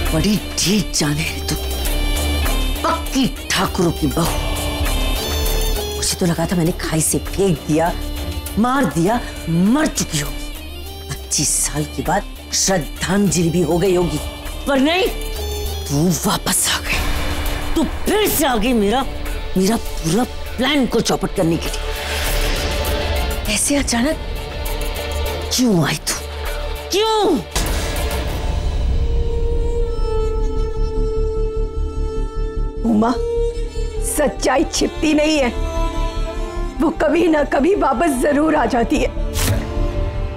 बड़ी ढीठ जाने है तू, पक्की ठाकुरों की बहू। मुझे तो लगा था मैंने खाई से फेंक दिया, मार दिया, मर चुकी होगी। 25 साल के बाद श्रद्धांजलि भी हो गई होगी, पर नहीं, तू वापस आ गई। तू फिर से आ गई मेरा पूरा प्लान को चौपट करने के लिए। ऐसे अचानक क्यों आई तू? क्यों? उमा, सच्चाई छिपती नहीं है, वो कभी ना कभी वापस जरूर आ जाती है,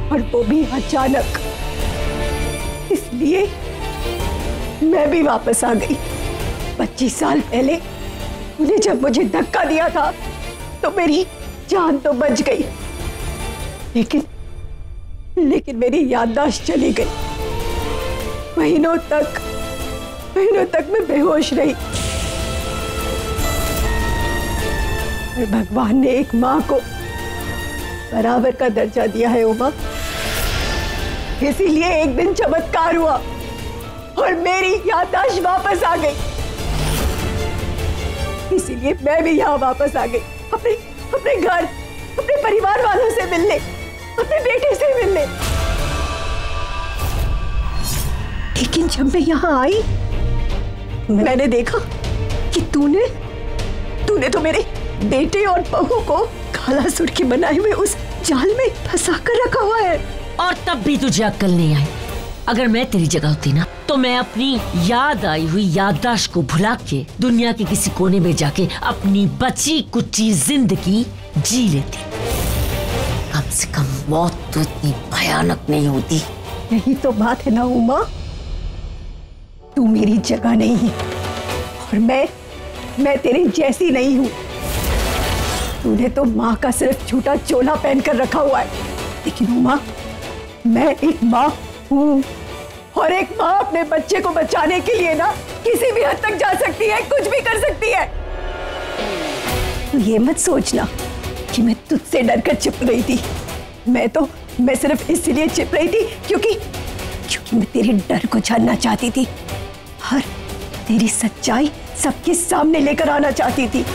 और वो भी अचानक। इसलिए मैं भी वापस आ गई। 25 साल पहले उन्हें जब मुझे धक्का दिया था तो मेरी जान तो बच गई, लेकिन मेरी याददाश्त चली गई। महीनों तक मैं बेहोश रही। और भगवान ने एक मां को बराबर का दर्जा दिया है उमा। इसीलिए एक दिन चमत्कार हुआ और मेरी याददाश्त वापस आ गई। इसीलिए मैं भी यहाँ वापस आ गई, अपने घर, अपने परिवार वालों से मिलने, अपने बेटे से मिलने। लेकिन जब मैं यहाँ आई, मैंने देखा कि तूने तो मेरे बेटे और बहू को काला सुर्खी बनाए हुए उस जाल में फंसा कर रखा हुआ है। और तब भी तुझे अक्ल नहीं आई। अगर मैं तेरी जगह होती ना, तो मैं अपनी याद आई हुई याददाश्त को भुला के दुनिया के किसी कोने में जाके अपनी बची कुची जिंदगी जी लेती। कम से कम मौत तो इतनी भयानक नहीं होती। यही तो बात है ना उमा, तू मेरी जगह नहीं है और मैं तेरी जैसी नहीं हूँ। तूने तो माँ का सिर्फ झूठा चोला पहन कर रखा हुआ है, लेकिन उमा, मैं एक माँ हूँ, और एक माँ अपने बच्चे को बचाने के लिए ना किसी भी हद तक जा सकती है, कुछ भी कर सकती है। तो ये मत सोचना कि मैं तुझसे डर कर छिप रही थी। मैं सिर्फ इसलिए छिप रही थी क्योंकि मैं तेरे डर को जानना चाहती थी और तेरी सच्चाई सबके सामने लेकर आना चाहती थी।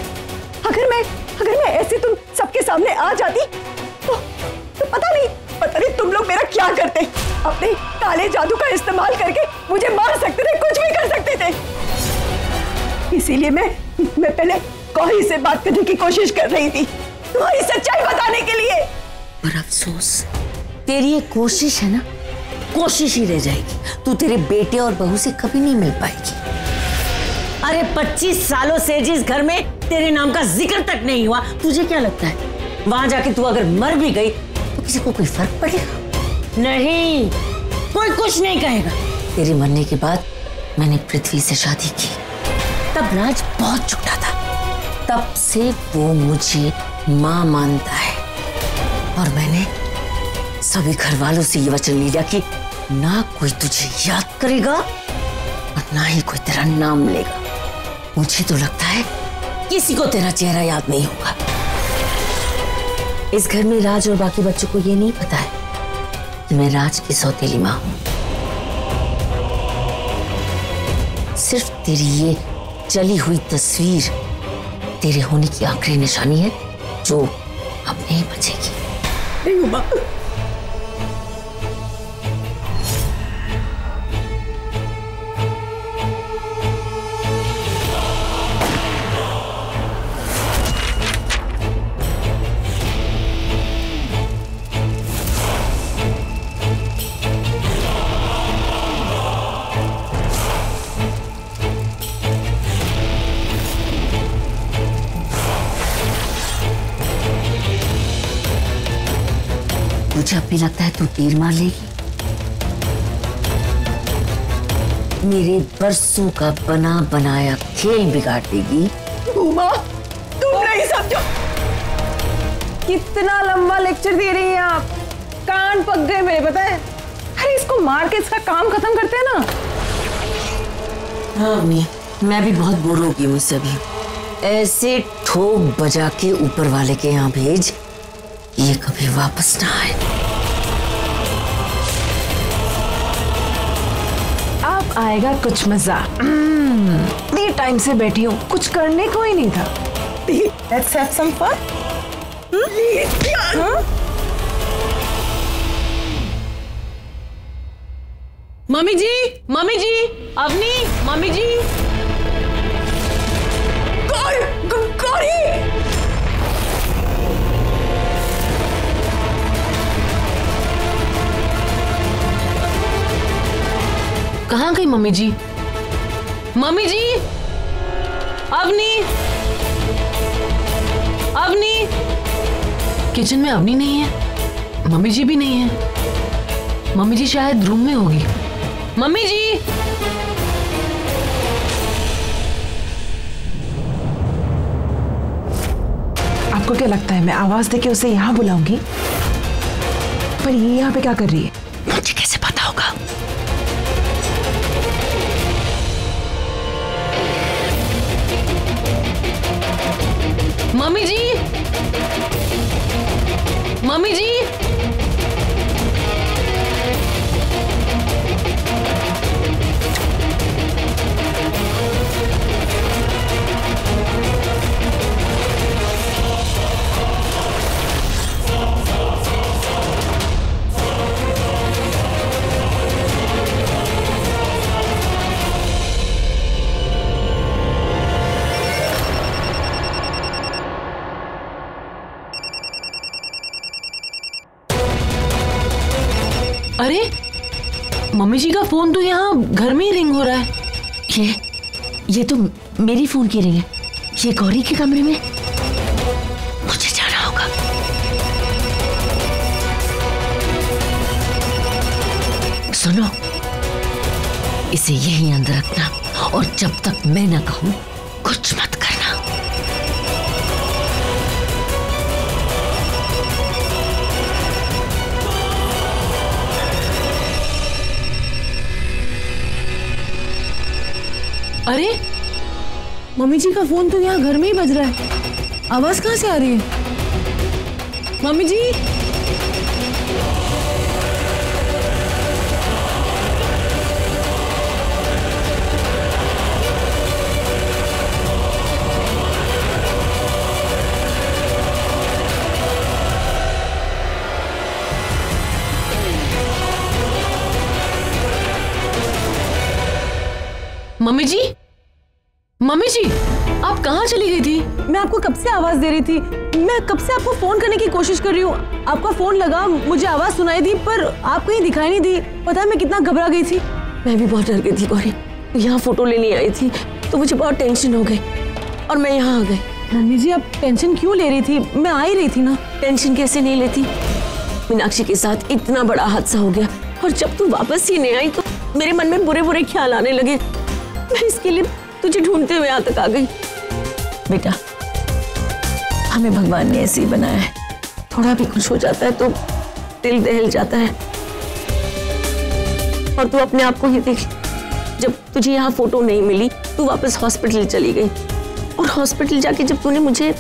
अगर मैं ऐसे तुम सबके सामने आ जाती तो पता नहीं तुम लोग मेरा क्या करते। अपने काले जादू का इस्तेमाल करके मुझे मार सकते थे, कुछ भी कर सकते थे। इसीलिए मैं पहले कौही से बात करने की कोशिश कर रही थी, तुम्हारी सच्चाई बताने के लिए। पर अफसोस, तेरी ये कोशिश है ना, कोशिश ही रह जाएगी। तू तेरे बेटे और बहू से कभी नहीं मिल पाएगी। अरे 25 सालों से जिस घर में तेरे नाम का जिक्र तक नहीं हुआ, तुझे क्या लगता है वहां जाके तू अगर मर भी गई तो किसी को कोई फर्क पड़ेगा? नहीं, कोई कुछ नहीं कहेगा। तेरे मरने के बाद मैंने पृथ्वी से शादी की, तब राज बहुत छोटा था। तब से वो मुझे मां मानता है, और मैंने सभी घर वालों से ये वचन लिया कि ना कोई तुझे याद करेगा और ना ही कोई तेरा नाम लेगा। मुझे तो लगता है किसी को तेरा चेहरा याद नहीं होगा। इस घर में राज और बाकी बच्चों को ये नहीं पता है कि मैं राज की सौतेली मां हूं। सिर्फ तेरी ये चली हुई तस्वीर तेरे होने की आखिरी निशानी है, जो अब नहीं बचेगी। नहीं उमा, मुझे अब भी लगता है तू तीर मार लेगी। मेरे बरसों का बना बनाया खेल बिगाड़ देगी। उमा, तुम नहीं समझो। कितना लंबा लेक्चर दे रही हैं आप, कान पक गए मेरे, पता है। अरे इसको मार के इसका काम खत्म करते हैं ना। हाँ अम्मी, मैं भी बहुत बोर हो गई हूँ इससे। अभी ऐसे ठोक बजा के ऊपर वाले के यहाँ भेज, ये कभी वापस ना आए। आएगा कुछ मजा। इतने टाइम से बैठी हूँ, कुछ करने को ही नहीं था। Let's have some fun. Mummy ji, Avni, mummy ji. Gauri! कहाँ गई mummy ji? Mummy ji, Avni, kitchen में अवनी नहीं है, मम्मी जी भी नहीं है। मम्मी जी शायद रूम में होगी। मम्मी जी, आपको क्या लगता है मैं आवाज देके उसे यहाँ बुलाऊंगी? पर ये यहाँ पे क्या कर रही है? मुझे कैसे पता होगा? मम्मी जी, मम्मी जी, अरे मम्मी जी का फोन तो यहाँ घर में ही रिंग हो रहा है। ये तो मेरी फोन की रिंग है। ये गौरी के कमरे में। मुझे जाना होगा। सुनो, इसे यहीं अंदर रखना और जब तक मैं ना कहूं कुछ मत करना। अरे मम्मी जी का फोन तो यहाँ घर में ही बज रहा है। आवाज कहाँ से आ रही है? Mummy ji, mummy ji, mummy जी, आप कहाँ चली गई थी? मैं आपको कब से आवाज दे रही थी। मैं कब से आपको फोन करने की कोशिश कर रही हूँ। आपका फोन लगा, मुझे आवाज सुनाई दी, पर आप कहीं दिखाई नहीं दी। पता है मैं कितना घबरा गई थी। मैं भी बहुत डर गई थी गौरी। यहाँ फोटो लेने आई थी तो मुझे बहुत टेंशन हो गई और मैं यहाँ आ गई। मम्मी जी, आप टेंशन क्यों ले रही थी? मैं आ ही रही थी ना। टेंशन कैसे नहीं लेती? मीनाक्षी के साथ इतना बड़ा हादसा हो गया और जब तू वापस ही नहीं आई तो मेरे मन में बुरे बुरे ख्याल आने लगे। मैं इसके लिए तुझे ढूंढते हुए यहाँ तक आ गई। बेटा, हमें भगवान ने ऐसे ही बनाया है। थोड़ा भी खुश हो जाता है तो दिल दहल जाता है। और तू अपने आप को ही देख, जब तुझे यहाँ फोटो नहीं मिली तू वापस हॉस्पिटल चली गई और हॉस्पिटल जाके जब तूने मुझे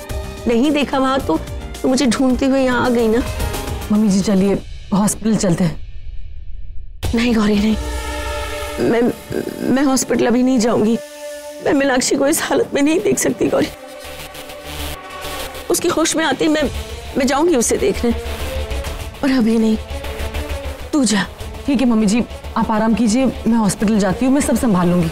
नहीं देखा वहां तो मुझे ढूंढते हुए यहाँ आ गई ना। मम्मी जी चलिए हॉस्पिटल चलते हैं। नहीं गौरी नहीं, मैं हॉस्पिटल अभी नहीं जाऊंगी। मैं मीनाक्षी को इस हालत में नहीं देख सकती गौरी। उसकी होश में आती मैं जाऊंगी उसे देखने, और अभी नहीं। तू जा। ठीक है मम्मी जी, आप आराम कीजिए, मैं हॉस्पिटल जाती हूँ, मैं सब संभाल लूंगी।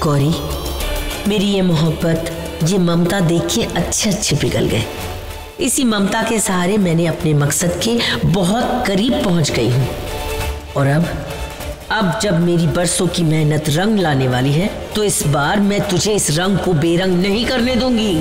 गौरी, मेरी ये मोहब्बत, ये ममता देख के अच्छे अच्छे पिघल गए। इसी ममता के सहारे मैंने अपने मकसद के बहुत करीब पहुंच गई हूँ। और अब जब मेरी बरसों की मेहनत रंग लाने वाली है तो इस बार मैं तुझे इस रंग को बेरंग नहीं करने दूंगी।